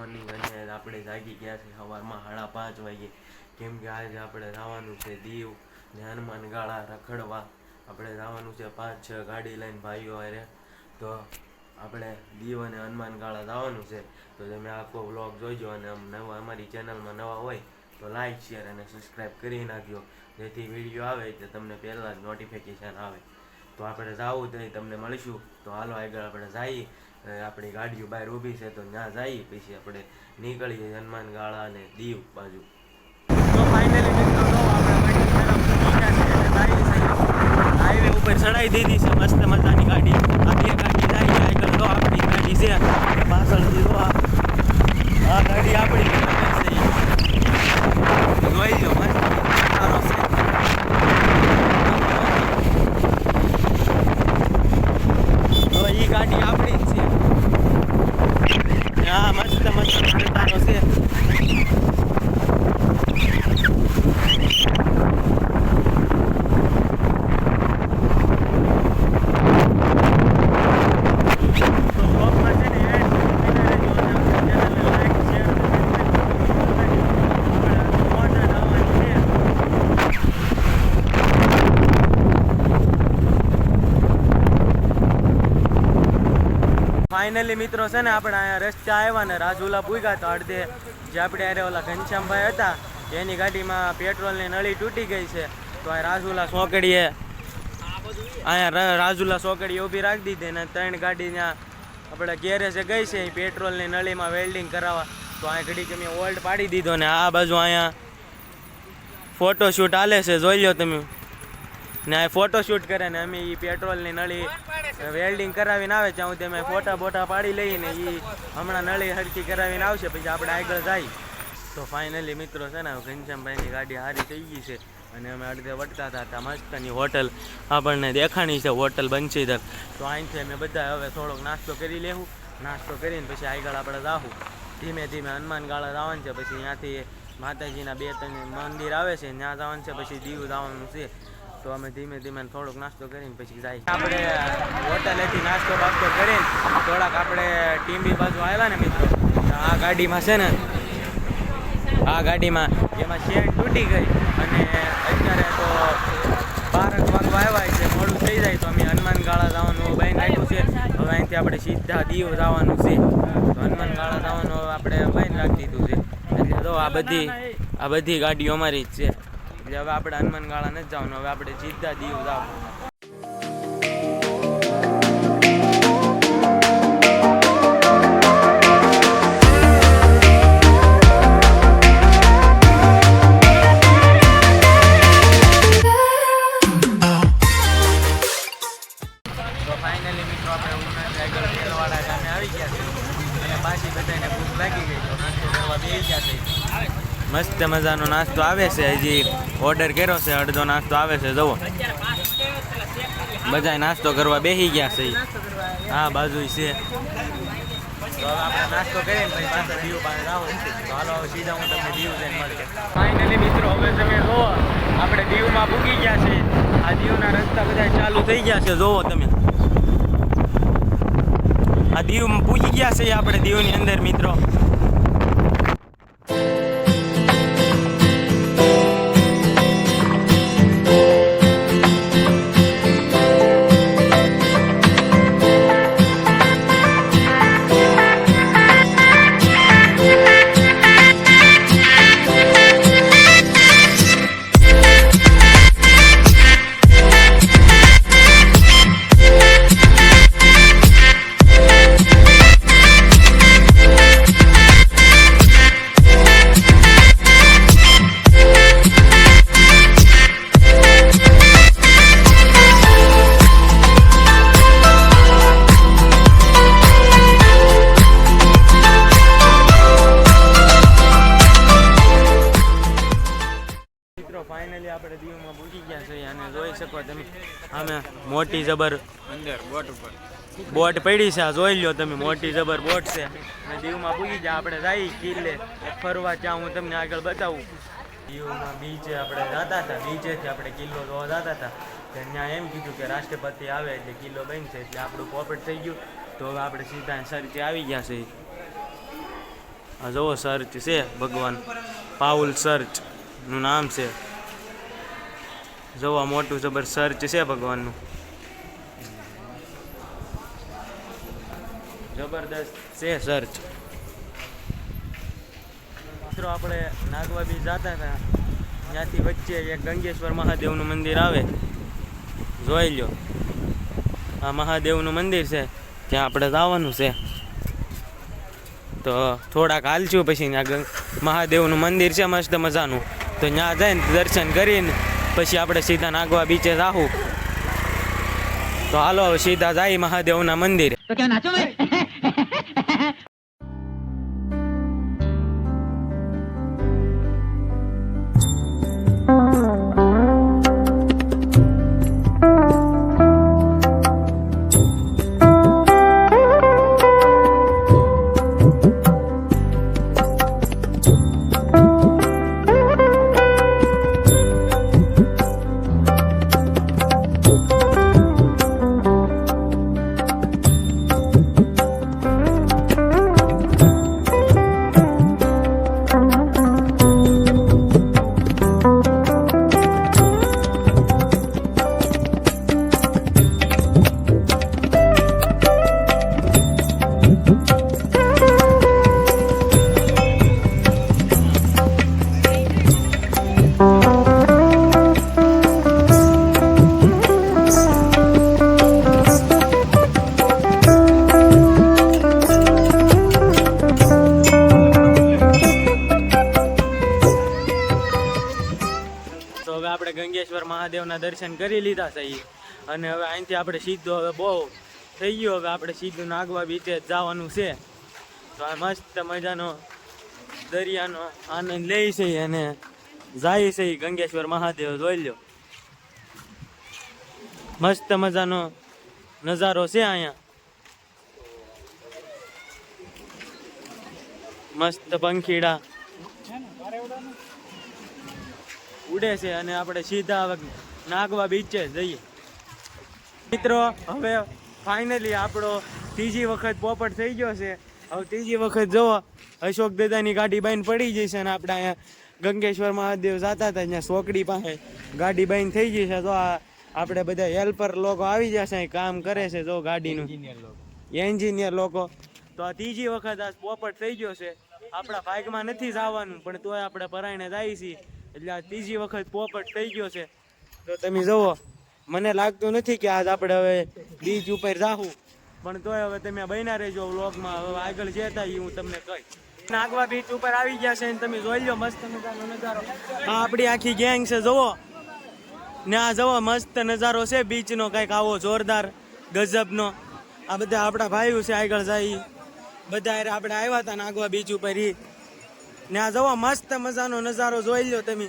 Morning અને આપણે જાગી ગયા છે સવારમાં 5:30 વાગે, કેમ કે આજે આપણે જવાનું છે દીવ ને હનુમાન ગાળા રખડવા. આપણે જવાનું છે 5-6 ગાડી લઈને ભાઈઓ હારે. તો આપણે દીવ અને હનુમાન ગાળા જવાનું છે. તો તમે આખો વ્લોગ જોઈજો અને અમારી ચેનલમાં નવા હોય તો લાઈક શેર અને સબસ્ક્રાઈબ કરી નાખજો, જેથી વિડીયો આવે તો તમને પહેલાં જ નોટિફિકેશન આવે. તો આપણે જવું તો તમને મળીશું. તો હાલો આગળ આપણે જઈએ. આપણી ગાડીઓ બહાર ઊભી છે તો ત્યાં જઈએ, પછી આપણે નીકળીએ હનુમાન ગાળા અને દીવ બાજુ. તો ફાઇનલી મિત્રો હાઈવે ઉપર ચડાવી દીધી છે મસ્ત મજાની ગાડી. આ બે ગાડી જાય આગળ તો આપણી ગાડી છે, પાછળથી તો આ ગાડી આપણી જોઈ લો મસ્ત સારો છે. તો એ ગાડી આપણી જ છે. હા મસ્ત મસ્ત નજારો છે. ફાઇનલી મિત્રો છે ને આપણે અહીંયા રસ્તે આવ્યા ને રાજુલા પૂગ્યા. તો અડધે જે આપણે અરે ઓલા ઘનશ્યામભાઈ હતા એની ગાડીમાં પેટ્રોલની નળી તૂટી ગઈ છે. તો આ રાજુલા સોકડીએ અહીંયા રાજુલા સોકડીએ ઊભી રાખી દીધી ને 3 ગાડી ત્યાં આપણે ગેરેજે ગઈ છે એ પેટ્રોલની નળીમાં વેલ્ડિંગ કરાવવા. તો અહીંયા ઘડી તમે ઓલ્ડ પાડી દીધો ને આ બાજુ અહીંયા ફોટોશૂટ હાલે છે, જોઈ લો તમે. ને આ ફોટોશૂટ કરે ને અમે એ પેટ્રોલની નળી વેલ્ડિંગ કરાવીને આવે ત્યાં સુધી અમે ફોટા પાડી લઈને એ હમણાં નળી હરખી કરાવીને આવશે, પછી આપણે આગળ જાય. તો ફાઇનલી મિત્રો છે ને ઘનશ્યામભાઈની ગાડી સારી થઈ ગઈ છે અને અમે અડધે વટતા હતા. મસ્તની હોટલ આપણને દેખાણી છે, હોટલ બંસીધર. તો અહીંથી અમે બધા હવે થોડોક નાસ્તો કરી લેવું. નાસ્તો કરીને પછી આગળ આપણે જાવું. ધીમે ધીમે હનુમાન ગાળા જવાનું છે, પછી ત્યાંથી માતાજીના 2-3 મંદિર આવે છે ત્યાં જવાનું છે, પછી દીવ જવાનું છે. તો અમે ધીમે ધીમે થોડોક નાસ્તો કરીને પછી જાય. આપણે હોટલેથી નાસ્તો બાસ્તો કરીને થોડાક આપણે ટીમ્બી બાજુ આવ્યા ને મિત્રો. આ ગાડીમાં છે ને આ ગાડીમાં એમાં ચેન તૂટી ગઈ અને અત્યારે તો 12 વાગવા આવ્યા છે, મોડું થઈ જાય. તો અમે હનુમાન ગાળા જવાનું બંધ રાખ્યું છે. હવે અહીંથી આપણે સીધા દીવ જવાનું છે. તો હનુમાન ગાળા જવાનું આપણે બંધ રાખી દીધું છે. એટલે તો આ બધી ગાડીઓ અમારી જ છે. એટલે હવે આપણે હનુમાન ગાળા નથી જવાનું, હવે આપણે સીધા દીવ જવાનું. તો ફાઇનલી મિત્રો આપણે આગળ તેલવાડા ગામે આવી ગયા છે અને પાછી બધાને ભૂખ લાગી ગઈ. તો નાસ્તો કરવા બેસી ગયા છે. મસ્ત મજાનો નાસ્તો આવે છે, હજી ઓર્ડર કર્યો છે, અડધો નાસ્તો આવે છે. જુઓ બધા નાસ્તો કરવા બેસી ગયા છે. હા બાજુ છે. તો હવે આપણે નાસ્તો કરીને પછી પાછા દીવ પાસે આવો. તો હાલો હવે સીધા હું તમને દીવ જઈને મળશે. ફાઇનલી મિત્રો હવે તમે જુઓ આપણે દીવમાં પૂગી ગયા છે. આ દીવના રસ્તા બધા ચાલુ થઈ ગયા છે. જુઓ તમે આ દીવમાં પૂગી ગયા છે આપણે દીવની અંદર મિત્રો. ફાઇનલી આપણે દીવમાં પૂછી ગયા છે અને જોઈ શકો તમે અમે મોટી જબર અંદર બોટ પડી છે. જોઈ લો તમે મોટી જબર બોટ છે અને દીવમાં પૂછી ગયા. આપણે જઈ કિલ્લે ફરવા, ત્યાં હું તમને આગળ બતાવું. દીવમાં બીચે આપણે જતા હતા, બીચેથી આપણે કિલ્લો જોવા જતા હતા. ત્યાં એમ કીધું કે રાષ્ટ્રપતિ આવે એટલે કિલ્લો બનશે, એટલે આપણું પોપટ થઈ ગયું. તો હવે આપણે સીધા સરથી આવી ગયા છે. આ જુઓ સર્ચ છે ભગવાન પાઉલ સર્ચનું નામ છે. જોવા મોટું જબર સર્ચ છે ભગવાનનું, જબરદસ્ત છે સર્ચ. મિત્રો આપણે નાગવા બીચ જતા હતા, ત્યાંથી વચ્ચે એક ગંગેશ્વર મહાદેવનું મંદિર આવે, જોઈ લો. આ મહાદેવનું મંદિર છે, ત્યાં આપણે જવાનું છે. તો થોડાક હાલશું, પછી ત્યાં મહાદેવનું મંદિર છે મસ્ત મજાનું, તો ત્યાં જઈને દર્શન કરીને પછી આપણે સીધા નાગવા બીચે જાવું. તો હાલો હવે સીધા જાય મહાદેવના મંદિરે. તો ક્યાં નાચો ભાઈ. આપણે ગંગેશ્વર મહાદેવના દર્શન કરી લીધા છે, અને હવે અહીંથી આપણે સીધું હવે બહુ થઈ ગયું, હવે આપણે સીધું નાગવા બીચે જવાનું છે. તો આ મસ્ત મજાનો દરિયાનો આનંદ લે છે અને જાય છે ગંગેશ્વર મહાદેવ. જોઈ લો મસ્ત મજાનો નજારો છે અહીંયા, મસ્ત પંખીડા ઉડે છે અને આપણે સીધા હવે નાગવા બીચે જઈએ. મિત્રો હવે ફાઇનલી આપણો ત્રીજી વખત પોપટ થઈ ગયો છે. હવે ત્રીજી વખત જોવો અશોક દાદાની ગાડી બાઈને પડી જશે, અને આપણે અહીંયા ગંગેશ્વર મહાદેવ જતા હતા અહીંયા સોકડી પાસે ગાડી બાઈને થઈ ગઈ છે. તો આપણે બધા હેલ્પર લોકો આવી જશે, કામ કરે છે જો ગાડીનું એન્જિનિયર લોકો. તો આ ત્રીજી વખત આ પોપટ થઈ ગયો છે. આપણા ભાગમાં નથી જવાનું, પણ તોય આપણે પરાયણે જાય છીએ, એટલે આ ત્રીજી વખત પોપટ થઈ ગયો છે. તો તમે જુઓ, મને લાગતું નથી કે આજ આપણે હવે બીચ ઉપર જાવું, પણ તોય હવે તમે બન્યા રહેજો વ્લોગમાં. હવે આગળ જે થાય હું તમને કહીશ. નાગવા બીચ ઉપર આવી ગયા છે, તમે જોઈ લો મસ્ત મજાનો નજારો. આ આપણી આખી ગેંગ છે, જુઓ ને આ જુઓ મસ્ત નજારો છે બીચનો, કંઈક આવો જોરદાર ગજબનો. આ બધા આપણા ભાઈઓ છે, આગળ જાય બધા આપણે આવ્યા હતા નાગવા બીચ ઉપર. ને આ જવો મસ્ત મજાનો નજારો જોઈ લો તમે,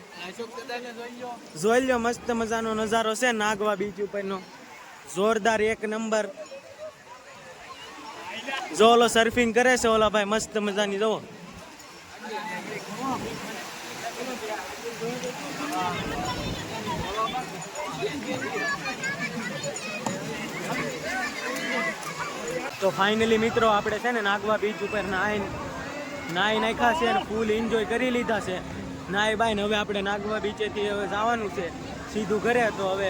જોઈ લો મસ્ત મજાનો નજારો છે નાગવા બીચ ઉપરનો, જોરદાર એક નંબર. જો ઓલો સર્ફિંગ કરે છે ઓલા ભાઈ, મસ્ત મજાની જુઓ. તો ફાઇનલી મિત્રો આપણે છે ને નાગવા બીચ ઉપર નાહી નાખ્યા છે અને ફૂલ એન્જોય કરી લીધા છે નાઈ બાઈને. હવે આપણે નાગવા બીચેથી હવે જવાનું છે સીધું ઘરે. તો હવે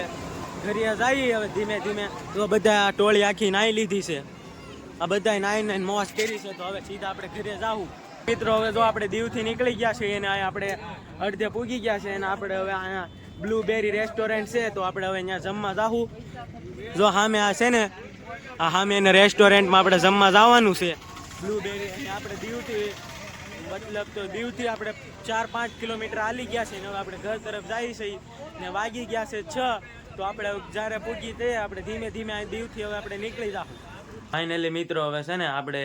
ઘરે જઈએ હવે ધીમે ધીમે. તો બધા ટોળી આખી નાહી લીધી છે, આ બધા નાઈને મોજ કરી છે. તો હવે સીધા આપણે ઘરે જાવું. મિત્રો હવે જો આપણે દીવથી નીકળી ગયા છે અને આપણે અડધે પૂગી ગયા છે, અને આપણે હવે અહીંયા બ્લુબેરી રેસ્ટોરન્ટ છે, તો આપણે હવે અહીંયા જમવા જાવું. જો સામે આ છે ને, આ સામે એને રેસ્ટોરન્ટમાં આપણે જમવા જવાનું છે બ્લુબેરી. અને આપણે દીવથી મતલબ તો દીવથી આપણે 4-5 કિલોમીટર હાલી ગયા છે, ને હવે આપણે ઘર તરફ જઈએ છીએ ને વાગી ગયા છે 6. તો આપણે જ્યારે પૂગી તે આપણે ધીમે ધીમે દીવથી હવે આપણે નીકળી જાવ. ફાઇનલી મિત્રો હવે છે ને આપણે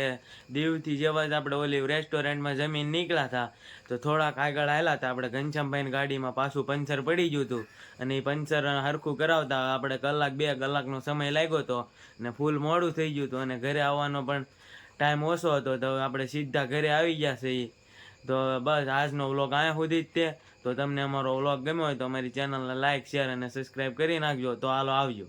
દીવથી જેવા જ આપણે ઓલી રેસ્ટોરન્ટમાં જમીન નીકળ્યા હતા, તો થોડાક આગળ આવેલા હતા આપણે ઘનશ્યામભાઈની ગાડીમાં પાછું પંચર પડી ગયું હતું, અને એ પંચર હરખું કરાવતા આપણે 1-2 કલાકનો સમય લાગ્યો હતો ને ફૂલ મોડું થઈ ગયું હતું, અને ઘરે આવવાનો પણ ટાઈમ ઓછો હતો. તો આપણે સીધા ઘરે આવી ગયા છે. તો બસ આજનો વ્લોગ અહીંયા સુધી જ તે. તો તમને અમારો વ્લોગ ગમ્યો હોય તો અમારી ચેનલને લાઇક, શેર અને સબસ્ક્રાઈબ કરી નાખજો. તો હાલો આવજો.